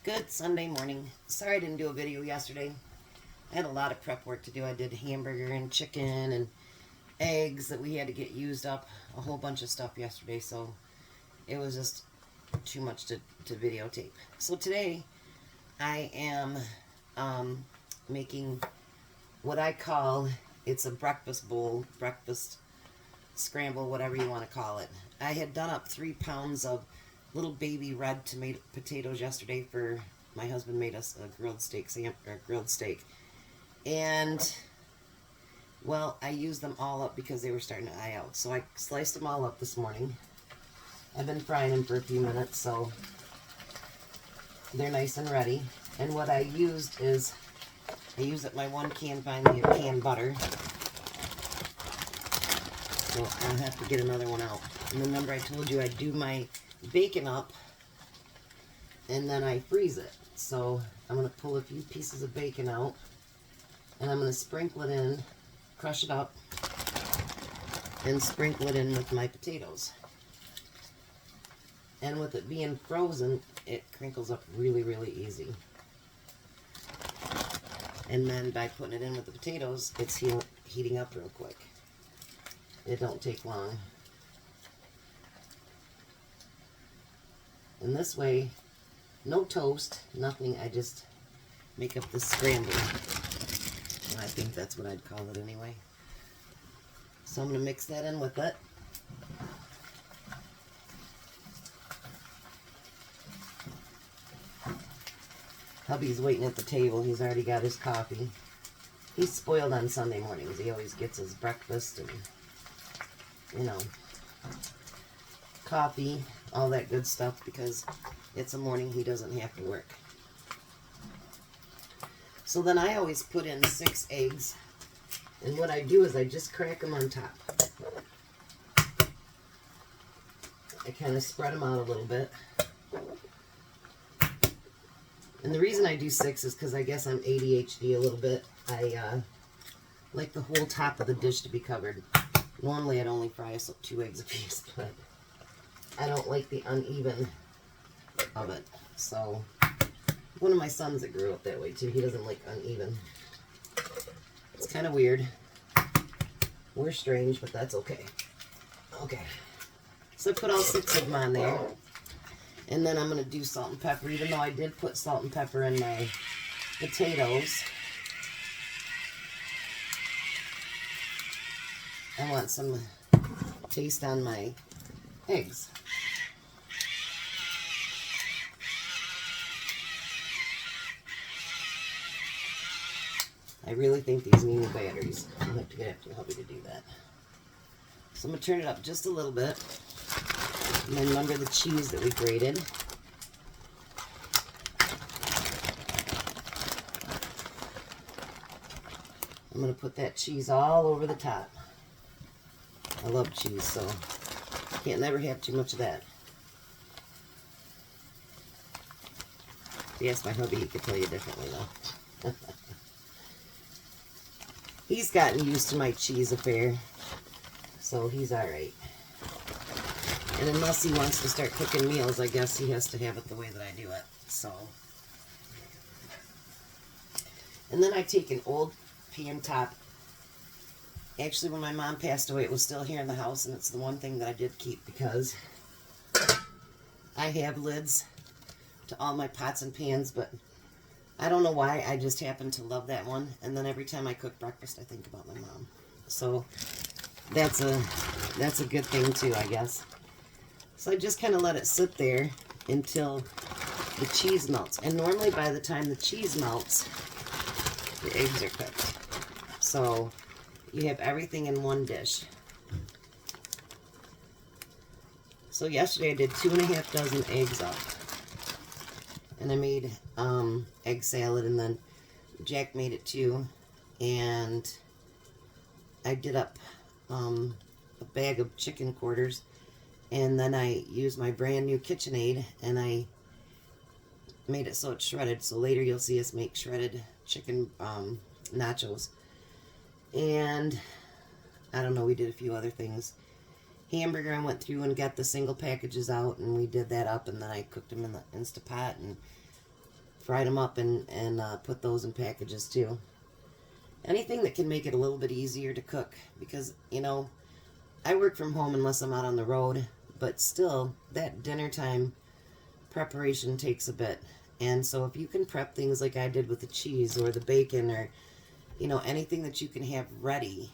Good Sunday morning. Sorry I didn't do a video yesterday. I had a lot of prep work to do. I did hamburger and chicken and eggs that we had to get used up. A whole bunch of stuff yesterday, so it was just too much to videotape. So today I am making what I call, it's a breakfast bowl, breakfast scramble, whatever you want to call it. I had done up 3 pounds of little baby red tomato potatoes yesterday for my husband made us a grilled steak, and well, I used them all up because they were starting to eye out. So I sliced them all up this morning. I've been frying them for a few minutes, so they're nice and ready. And what I used is, I used at my 1 can finally of canned butter. So I'll have to get another one out. And remember I told you I do my bacon up and then I freeze it. So I'm going to pull a few pieces of bacon out and I'm going to sprinkle it in, crush it up, and sprinkle it in with my potatoes. And with it being frozen, it crinkles up really, really easy. And then by putting it in with the potatoes, it's heating up real quick. It don't take long. And this way, no toast, nothing. I just make up this scramble. And I think that's what I'd call it anyway. So I'm going to mix that in with it. Hubby's waiting at the table. He's already got his coffee. He's spoiled on Sunday mornings. He always gets his breakfast and, you know, coffee, all that good stuff, because it's a morning he doesn't have to work. So then I always put in 6 eggs, and what I do is I just crack them on top. I kind of spread them out a little bit. And the reason I do 6 is because I guess I'm ADHD a little bit. I like the whole top of the dish to be covered. Normally I'd only fry 2 eggs a piece, but I don't like the uneven of it. So one of my sons that grew up that way too, he doesn't like uneven. It's kind of weird. We're strange, but that's okay. Okay. So I put all 6 of them on there. And then I'm going to do salt and pepper, even though I did put salt and pepper in my potatoes. I want some taste on my eggs. I really think these need new batteries. I'll have to get after hubby to do that. So I'm going to turn it up just a little bit. And then remember the cheese that we grated. I'm going to put that cheese all over the top. I love cheese, so can't never have too much of that. Yes, my hubby, he could tell you differently though. He's gotten used to my cheese affair, so he's alright. And unless he wants to start cooking meals, I guess he has to have it the way that I do it. So, and then I take an old pan top. Actually, when my mom passed away, it was still here in the house, and it's the one thing that I did keep because I have lids to all my pots and pans, but I don't know why. I just happen to love that one. And then every time I cook breakfast, I think about my mom. So that's a good thing too, I guess. So I just kind of let it sit there until the cheese melts. And normally by the time the cheese melts, the eggs are cooked. So you have everything in one dish. So yesterday I did 2.5 dozen eggs up. And I made egg salad, and then Jack made it too. And I did up a bag of chicken quarters. And then I used my brand new KitchenAid and I made it so it's shredded. So later you'll see us make shredded chicken nachos. And I don't know, we did a few other things. Hamburger, I went through and got the single packages out and we did that up, and then I cooked them in the Instapot, and fried them up and put those in packages too. Anything that can make it a little bit easier to cook, because, you know, I work from home unless I'm out on the road, but still, that dinner time preparation takes a bit. And so if you can prep things like I did with the cheese or the bacon, or, you know, anything that you can have ready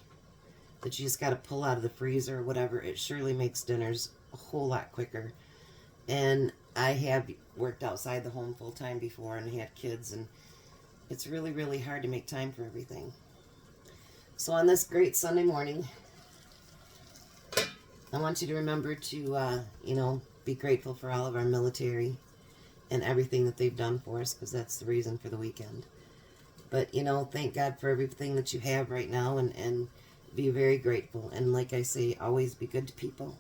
that you just got to pull out of the freezer or whatever, it surely makes dinners a whole lot quicker. And I have worked outside the home full time before and had kids, and it's really, really hard to make time for everything. So on this great Sunday morning, I want you to remember to, you know, be grateful for all of our military and everything that they've done for us, because that's the reason for the weekend. But, you know, thank God for everything that you have right now, and be very grateful. And like I say, always be good to people.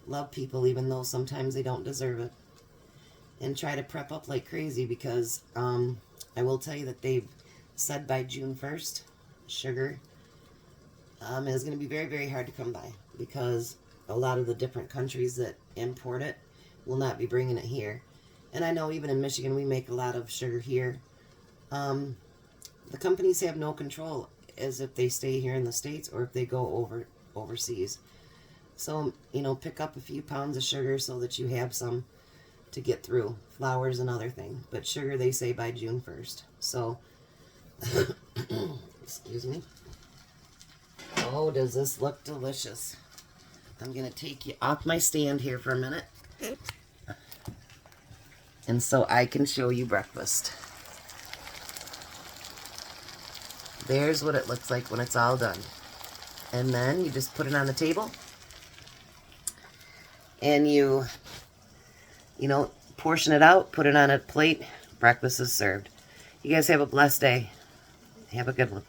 Love people even though sometimes they don't deserve it. And try to prep up like crazy, because I will tell you that they've said by June 1st, sugar is going to be very, very hard to come by, because a lot of the different countries that import it will not be bringing it here. And I know even in Michigan we make a lot of sugar here. The companies have no control as if they stay here in the States or if they go overseas. So, you know, pick up a few pounds of sugar so that you have some to get through. Flour's another thing. But sugar, they say by June 1st. So, excuse me. Oh, does this look delicious? I'm going to take you off my stand here for a minute. And so I can show you breakfast. There's what it looks like when it's all done. And then you just put it on the table. And you know, portion it out, put it on a plate. Breakfast is served. You guys have a blessed day. Have a good one.